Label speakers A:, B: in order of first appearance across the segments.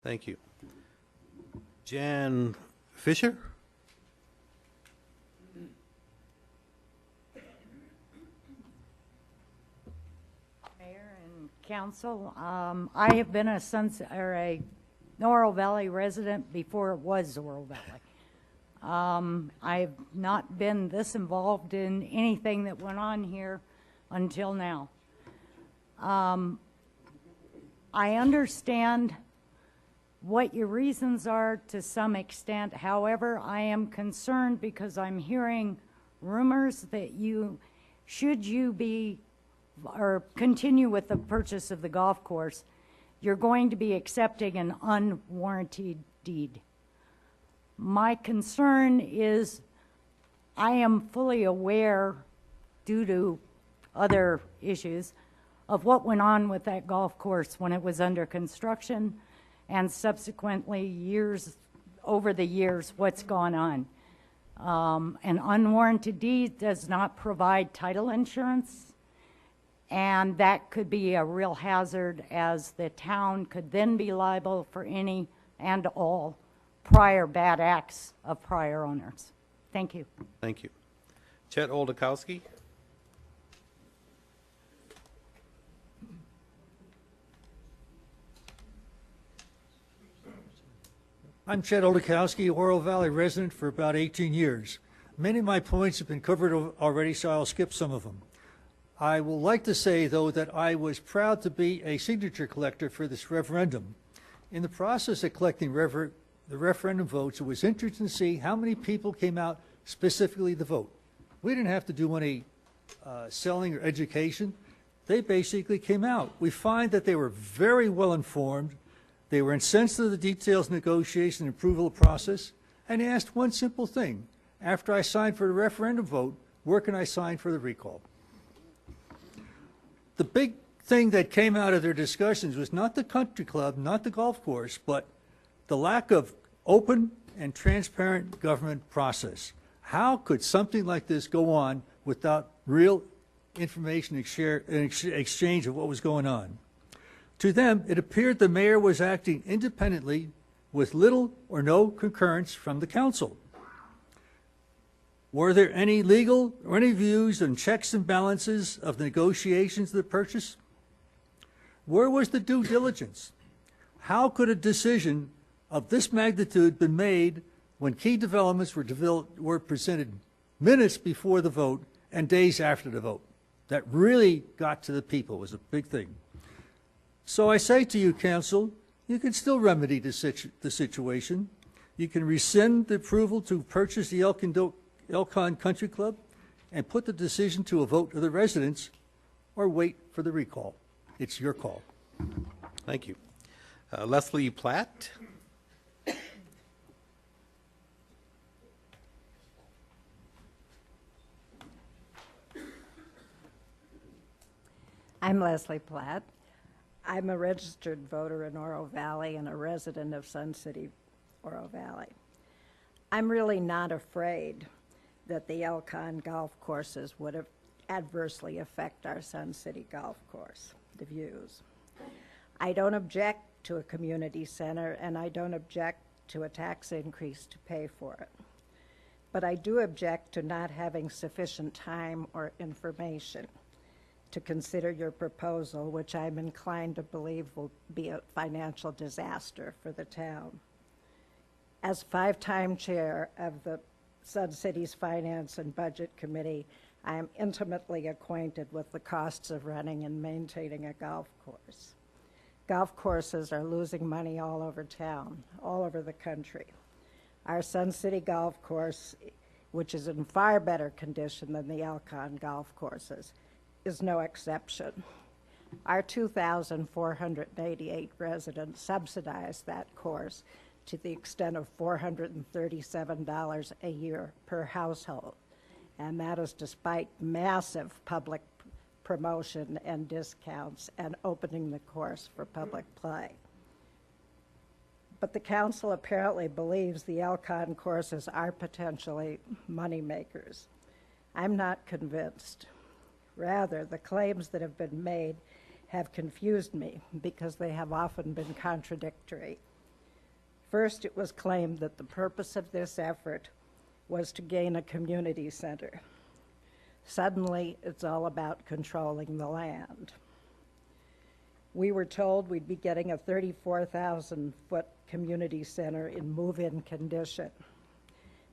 A: Thank you. Jan Fisher?
B: Mayor and council, I have been a Oro Valley resident before it was Oro Valley. I've not been this involved in anything that went on here until now. I understand what your reasons are to some extent. However, I am concerned because I'm hearing rumors that should you be or continue with the purchase of the golf course, you're going to be accepting an unwarranted deed. My concern is I am fully aware, due to other issues, of what went on with that golf course when it was under construction and subsequently over the years, what's gone on. An unwarranted deed does not provide title insurance, and that could be a real hazard, as the town could then be liable for any and all prior bad acts of prior owners. Thank you.
A: Thank you. Chet Oldakowski?
C: I'm Chet Oldakowski, Oro Valley resident for about 18 years. Many of my points have been covered already, so I'll skip some of them. I will like to say, though, that I was proud to be a signature collector for this referendum. In the process of collecting the referendum votes, it was interesting to see how many people came out specifically to vote. We didn't have to do any selling or education. They basically came out. We find that they were very well informed. They were incensed to the details, negotiation, and approval process, and they asked one simple thing. After I signed for the referendum vote, where can I sign for the recall? The big thing that came out of their discussions was not the country club, not the golf course, but the lack of open and transparent government process. How could something like this go on without real information exchange of what was going on? To them, it appeared the mayor was acting independently with little or no concurrence from the council. Were there any legal or any views on checks and balances of the negotiations of the purchase? Where was the due diligence? How could a decision of this magnitude been made when key developments were presented minutes before the vote and days after the vote? That really got to the people. It was a big thing. So I say to you, council, you can still remedy the situation. You can rescind the approval to purchase the Elkhorn Country Club and put the decision to a vote of the residents, or wait for the recall. It's your call.
A: Thank you. Leslie Platt?
D: I'm Leslie Platt. I'm a registered voter in Oro Valley and a resident of Sun City, Oro Valley. I'm really not afraid that the Elkhorn golf courses would adversely affect our Sun City golf course, the views. I don't object to a community center, and I don't object to a tax increase to pay for it. But I do object to not having sufficient time or information to consider your proposal, which I'm inclined to believe will be a financial disaster for the town. As five-time chair of the Sun City's Finance and Budget Committee, I am intimately acquainted with the costs of running and maintaining a golf course. Golf courses are losing money all over town, all over the country. Our Sun City golf course, which is in far better condition than the Elkhorn golf courses, is no exception. Our 2,488 residents subsidize that course to the extent of $437 a year per household, and that is despite massive public promotion and discounts and opening the course for public play. But the council apparently believes the Elkhorn courses are potentially money makers. I'm not convinced. Rather, the claims that have been made have confused me because they have often been contradictory. First, it was claimed that the purpose of this effort was to gain a community center. Suddenly, it's all about controlling the land. We were told we'd be getting a 34,000-foot community center in move-in condition.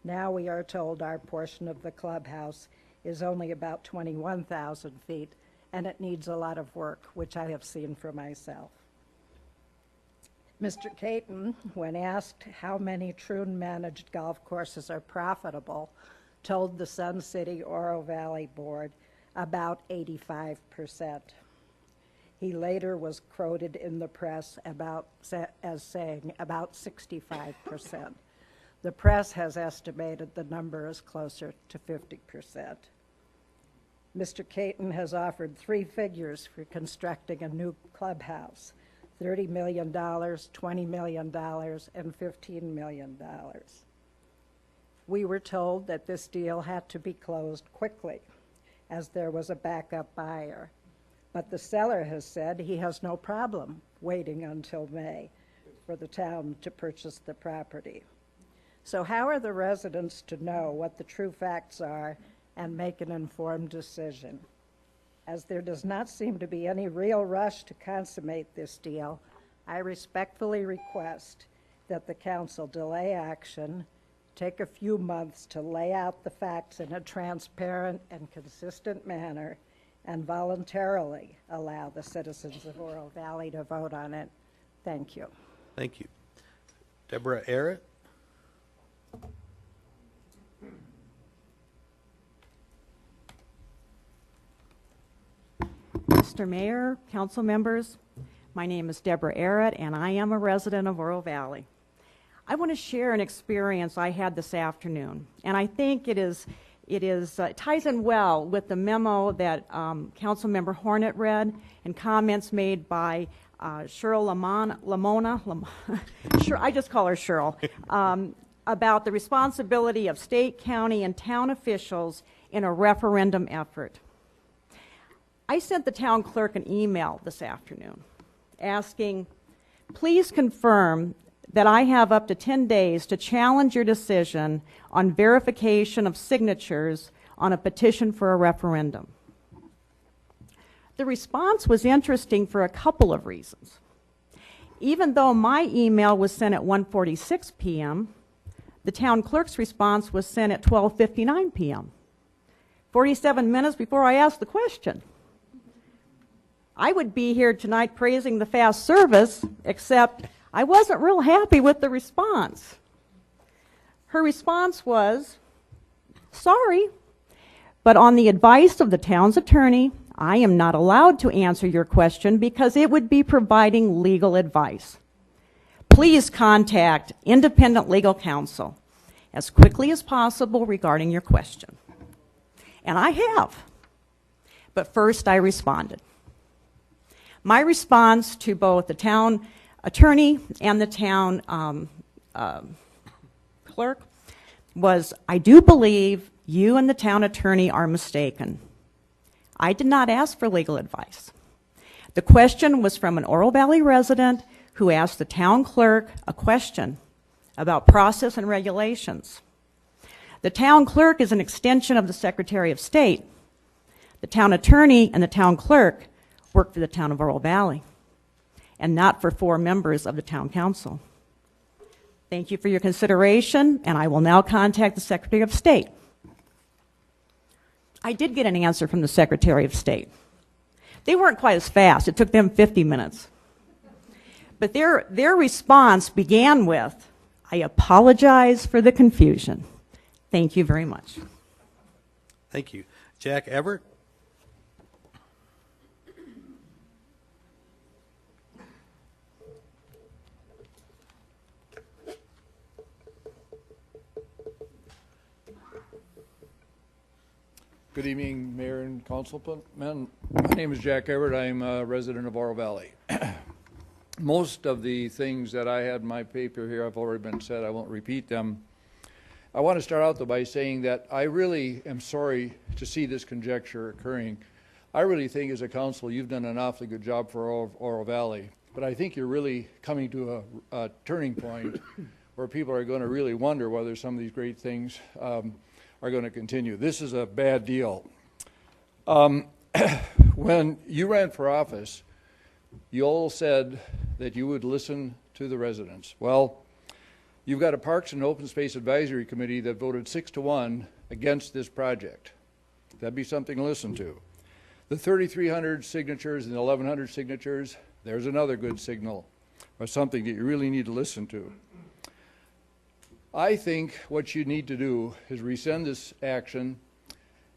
D: Now we are told our portion of the clubhouse is only about 21,000 feet, and it needs a lot of work, which I have seen for myself. Mr. Caton, when asked how many Troon-managed golf courses are profitable, told the Sun City Oro Valley Board about 85%. He later was quoted in the press as saying about 65%. The press has estimated the number is closer to 50%. Mr. Caton has offered 3 figures for constructing a new clubhouse: $30 million, $20 million, and $15 million. We were told that this deal had to be closed quickly, as there was a backup buyer. But the seller has said he has no problem waiting until May for the town to purchase the property. So how are the residents to know what the true facts are and make an informed decision? As there does not seem to be any real rush to consummate this deal, I respectfully request that the council delay action, take a few months to lay out the facts in a transparent and consistent manner, and voluntarily allow the citizens of Oro Valley to vote on it. Thank you.
A: Thank you. Deborah Arrett?
E: Mr. Mayor, council members, my name is Deborah Arrett, and I am a resident of Oro Valley. I want to share an experience I had this afternoon, and I think it ties in well with the memo that Councilmember Hornet read and comments made by Cheryl Lamona, I just call her Cheryl, about the responsibility of state, county, and town officials in a referendum effort. I sent the town clerk an email this afternoon asking, please confirm that I have up to 10 days to challenge your decision on verification of signatures on a petition for a referendum. The response was interesting for a couple of reasons. Even though my email was sent at 1:46 p.m., the town clerk's response was sent at 12:59 p.m., 47 minutes before I asked the question. I would be here tonight praising the fast service, except I wasn't real happy with the response. Her response was, sorry, but on the advice of the town's attorney, I am not allowed to answer your question because it would be providing legal advice. Please contact independent legal counsel as quickly as possible regarding your question. And I have. But first I responded. My response to both the town attorney and the town clerk was, I do believe you and the town attorney are mistaken. I did not ask for legal advice. The question was from an Oro Valley resident who asked the town clerk a question about process and regulations. The town clerk is an extension of the Secretary of State. The town attorney and the town clerk work for the town of Oro Valley and not for 4 members of the town council. Thank you for your consideration, and I will now contact the Secretary of State. I did get an answer from the Secretary of State. They weren't quite as fast. It took them 50 minutes. But their response began with, I apologize for the confusion. Thank you very much.
A: Thank you. Jack Everett?
F: Good evening, Mayor and Councilman. My name is Jack Everett. I'm a resident of Oro Valley. Most of the things that I had in my paper here have already been said. I won't repeat them. I want to start out, though, by saying that I really am sorry to see this conjecture occurring. I really think, as a council, you've done an awfully good job for Oro Valley. but I think you're really coming to a turning point where people are going to really wonder whether some of these great things are going to continue. This is a bad deal. When you ran for office, you all said that you would listen to the residents. Well, you've got a Parks and Open Space Advisory Committee that voted 6-1 against this project. That'd be something to listen to. The 3,300 signatures and the 1,100 signatures, there's another good signal, or something that you really need to listen to. I think what you need to do is rescind this action,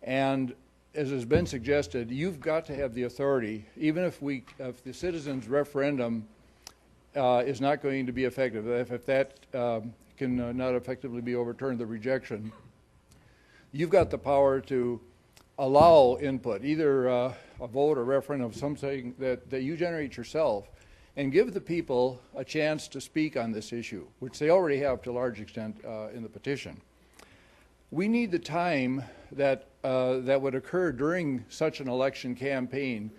F: and as has been suggested, you've got to have the authority, even if the citizens' referendum is not going to be effective, if that can not effectively be overturned, the rejection, you've got the power to allow input, either a vote or referendum, something that you generate yourself, and give the people a chance to speak on this issue, which they already have to a large extent in the petition. We need the time that would occur during such an election campaign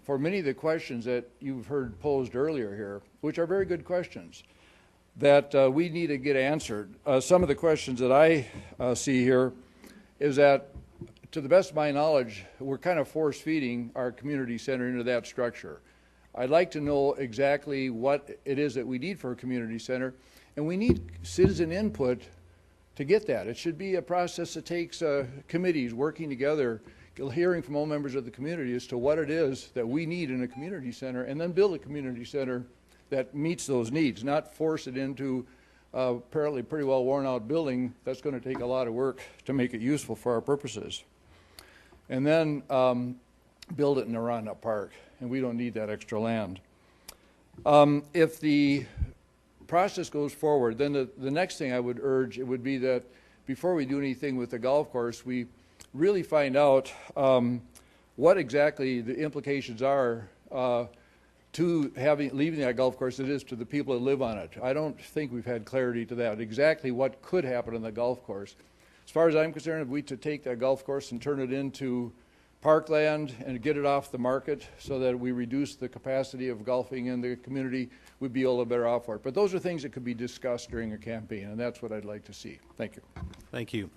F: for many of the questions that you've heard posed earlier here, which are very good questions, that we need to get answered. Some of the questions that I see here is that, to the best of my knowledge, we're kind of force-feeding our community center into that structure. I'd like to know exactly what it is that we need for a community center, and we need citizen input to get that. It should be a process that takes committees working together, hearing from all members of the community as to what it is that we need in a community center, and then build a community center that meets those needs, not force it into apparently pretty well worn out building that's going to take a lot of work to make it useful for our purposes. And then build it in Aranda Park, and we don't need that extra land. If the process goes forward, then the next thing I would urge, it would be that before we do anything with the golf course, we really find out what exactly the implications are to leaving that golf course it is to the people that live on it. I don't think we've had clarity to that, exactly what could happen on the golf course. As far as I'm concerned, if we to take that golf course and turn it into parkland and get it off the market so that we reduce the capacity of golfing in the community, we'd be a little better off for it. But those are things that could be discussed during a campaign, and that's what I'd like to see. Thank you.
A: Thank you.